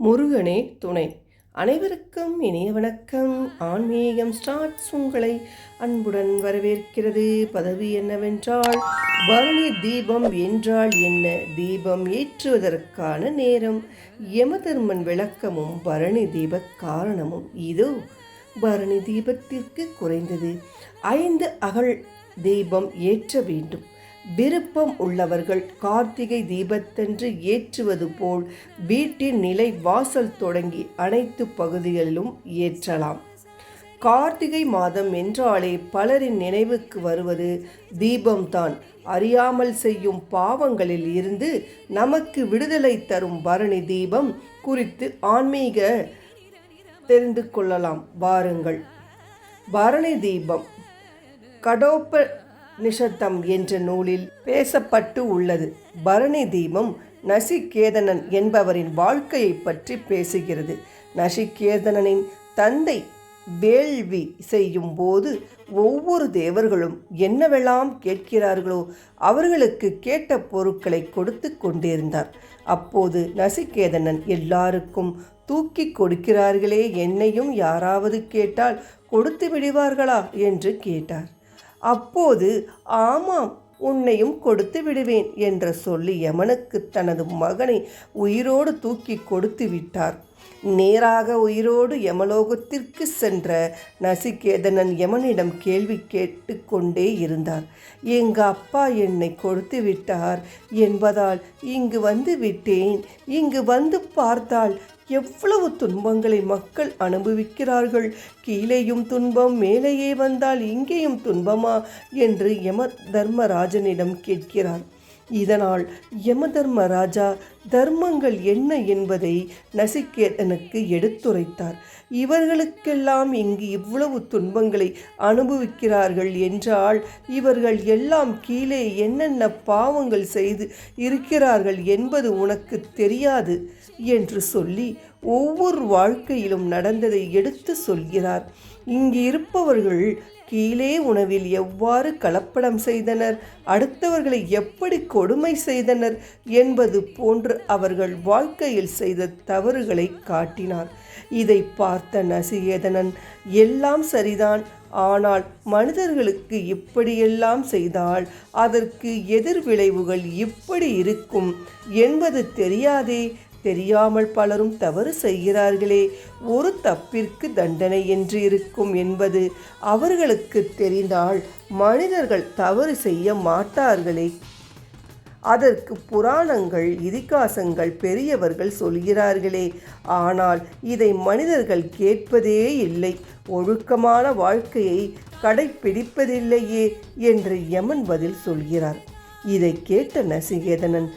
முருகனே துணை. அனைவருக்கும் இனிய வணக்கம். ஆன்மீகம் ஸ்டார்ட்ஸ் உங்களை அன்புடன் வரவேற்கிறது. பதவி என்னவென்றால், பரணி தீபம் என்றால் என்ன, தீபம் ஏற்றுவதற்கான நேரம், யமதர்மன் விளக்கமும் பரணி தீப காரணமும். இதோ பரணி தீபத்திற்கு குறைந்தது 5 அகல் தீபம் ஏற்ற வேண்டும். விருப்பம் உள்ளவர்கள் கார்த்திகை தீபத்தன்று ஏற்றுவது போல் வீட்டின் நிலை வாசல் தொடங்கி அனைத்து பகுதிகளிலும் ஏற்றலாம். கார்த்திகை மாதம் என்றாலே பலரின் நினைவுக்கு வருவது தீபம்தான். அறியாமல் செய்யும் பாவங்களில் இருந்து நமக்கு விடுதலை தரும் பரணி தீபம் குறித்து ஆன்மீக தெரிந்து கொள்ளலாம். வாருங்கள். பரணி தீபம் கடோப நிஷத்தம் என்ற நூலில் பேசப்பட்டு உள்ளது. பரணி தீபம் நசிகேதனன் என்பவரின் வாழ்க்கையை பற்றி பேசுகிறது. நசிகேதனனின் தந்தை வேள்வி செய்யும் போது ஒவ்வொரு தேவர்களும் என்னவெல்லாம் கேட்கிறார்களோ அவர்களுக்கு கேட்ட பொருட்களை கொடுத்து கொண்டிருந்தார். அப்போது நசிகேதனன் எல்லாருக்கும் தூக்கி கொடுக்கிறார்களே, என்னையும் யாராவது கேட்டால் கொடுத்து விடுவார்களா என்று கேட்டார். அப்போது ஆமாம், உன்னையும் கொடுத்து விடுவேன் என்று சொல்லி யமனுக்கு தனது மகனை உயிரோடு தூக்கி கொடுத்து விட்டார். நேராக உயிரோடு யமலோகத்திற்கு சென்ற நசிகேதனன் யமனிடம் கேள்வி கேட்டு கொண்டே இருந்தார். எங்க அப்பா என்னை கொடுத்து விட்டார் என்பதால் இங்கு வந்து விட்டேன். இங்கு வந்து பார்த்தால் எவ்வளவு துன்பங்களை மக்கள் அனுபவிக்கிறார்கள். கீழேயும் துன்பம், மேலேயே வந்தால் இங்கேயும் துன்பமா என்று யம தர்மராஜனிடம் கேட்கிறார். இதனால் யமதர்மராஜா தர்மங்கள் என்ன என்பதை நசிகேதனுக்கு எடுத்துரைத்தார். இவர்களுக்கெல்லாம் இங்கு இவ்வளவு துன்பங்களை அனுபவிக்கிறார்கள் என்றால் இவர்கள் எல்லாம் கீழே என்னென்ன பாவங்கள் செய்து இருக்கிறார்கள் என்பது உனக்கு தெரியாது என்று சொல்லி ஒவ்வொரு வாழ்க்கையிலும் நடந்ததை எடுத்து சொல்கிறார். இங்கு இருப்பவர்கள் கீழே உணவில் எவ்வாறு கலப்படம் செய்தனர், அடுத்தவர்களை எப்படி கொடுமை செய்தனர் என்பது போன்று அவர்கள் வாழ்க்கையில் செய்த தவறுகளை காட்டினார். இதை பார்த்த நசிகேதனன், எல்லாம் சரிதான், ஆனால் மனிதர்களுக்கு இப்படியெல்லாம் செய்தால் அதற்கு எதிர்விளைவுகள் இப்படி இருக்கும் என்பது தெரியாதே. தெரியாமல் பலரும் தவறு செய்கிறார்களே, ஒரு தப்பிற்கு தண்டனை என்று இருக்கும் என்பது அவர்களுக்கு தெரிந்தால் மனிதர்கள் தவறு செய்ய மாட்டார்களே. அதற்கு புராணங்கள், இதிகாசங்கள், பெரியவர்கள் சொல்கிறார்களே, ஆனால் இதை மனிதர்கள் கேட்பதே இல்லை. ஒழுக்கமான வாழ்க்கையை கடைப்பிடிப்பதில்லையே என்று யமன் பதில் சொல்கிறார். இதை கேட்ட நசிகேதனன்,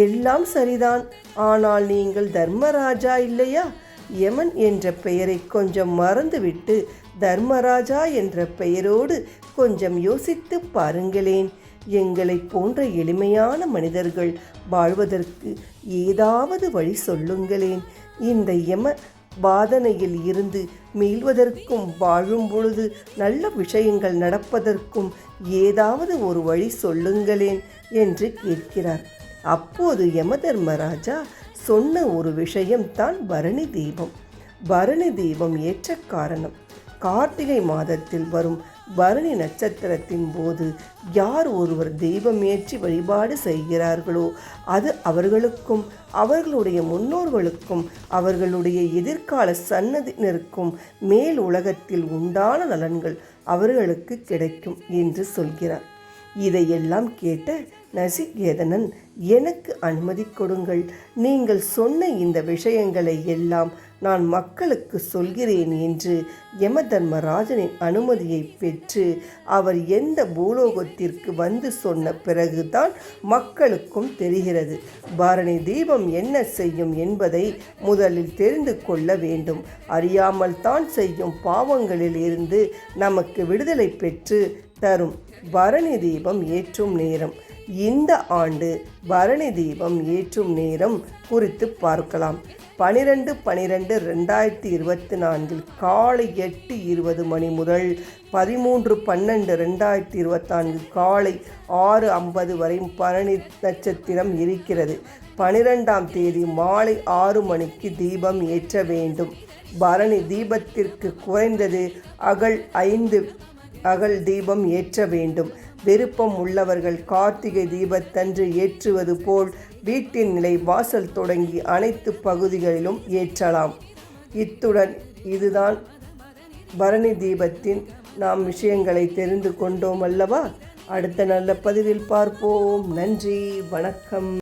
எல்லாம் சரிதான், ஆனால் நீங்கள் தர்மராஜா இல்லையா? யமன் என்ற பெயரை கொஞ்சம் மறந்துவிட்டு தர்மராஜா என்ற பெயரோடு கொஞ்சம் யோசித்து பாருங்களேன். எங்களை போன்ற எளிமையான மனிதர்கள் வாழ்வதற்கு ஏதாவது வழி சொல்லுங்களேன். இந்த யம பாதனையில் இருந்து மீள்வதற்கும் வாழும் பொழுது நல்ல விஷயங்கள் நடப்பதற்கும் ஏதாவது ஒரு வழி சொல்லுங்களேன் என்று கேட்கிறார். அப்போது யமதர்மராஜா சொன்ன ஒரு விஷயம்தான் பரணி தீபம். பரணி தீபம் ஏற்ற காரணம், கார்த்திகை மாதத்தில் வரும் பரணி நட்சத்திரத்தின் போது யார் ஒருவர் தெய்வம் ஏற்றி வழிபாடு செய்கிறார்களோ அது அவர்களுக்கும் அவர்களுடைய முன்னோர்களுக்கும் அவர்களுடைய எதிர்கால சன்னதியினருக்கும் மேல் உலகத்தில் உண்டான நலன்கள் அவர்களுக்கு கிடைக்கும் என்று சொல்கிறார். இதையெல்லாம் கேட்ட நசிகேதனன், எனக்கு அனுமதி கொடுங்கள். நீங்கள் சொன்ன இந்த விஷயங்களை எல்லாம் நான் மக்களுக்கு சொல்கிறேன் என்று யமதர்மராஜனின் அனுமதியை பெற்று அவர் எந்த பூலோகத்திற்கு வந்து சொன்ன பிறகுதான் மக்களுக்கும் தெரிகிறது பரணி தீபம் என்ன செய்யும் என்பதை முதலில் தெரிந்து கொள்ள வேண்டும். அறியாமல் தான் செய்யும் பாவங்களில் இருந்து நமக்கு விடுதலை பெற்று தரும் பரணி தீபம் ஏற்றும் நேரம். இந்த ஆண்டு பரணி தீபம் ஏற்றும் நேரம் குறித்து பார்க்கலாம். 12/12/2024 காலை 8:20 மணி முதல் 13/12/2024 காலை 6:50 வரை பரணி நட்சத்திரம் இருக்கிறது. 12ஆம் தேதி மாலை 6 மணிக்கு தீபம் ஏற்ற வேண்டும். பரணி தீபத்திற்கு குறைந்தது அகல் தீபம் ஏற்ற வேண்டும். விருப்பம் உள்ளவர்கள் கார்த்திகை தீபத்தன்று ஏற்றுவது போல் வீட்டின் நிலை வாசல் தொடங்கி அனைத்து பகுதிகளிலும் ஏற்றலாம். இத்துடன் இதுதான் பரணி தீபத்தின் நாம் விஷயங்களை தெரிந்து கொண்டோம் அல்லவா? அடுத்த நல்ல பதிவில் பார்ப்போம். நன்றி, வணக்கம்.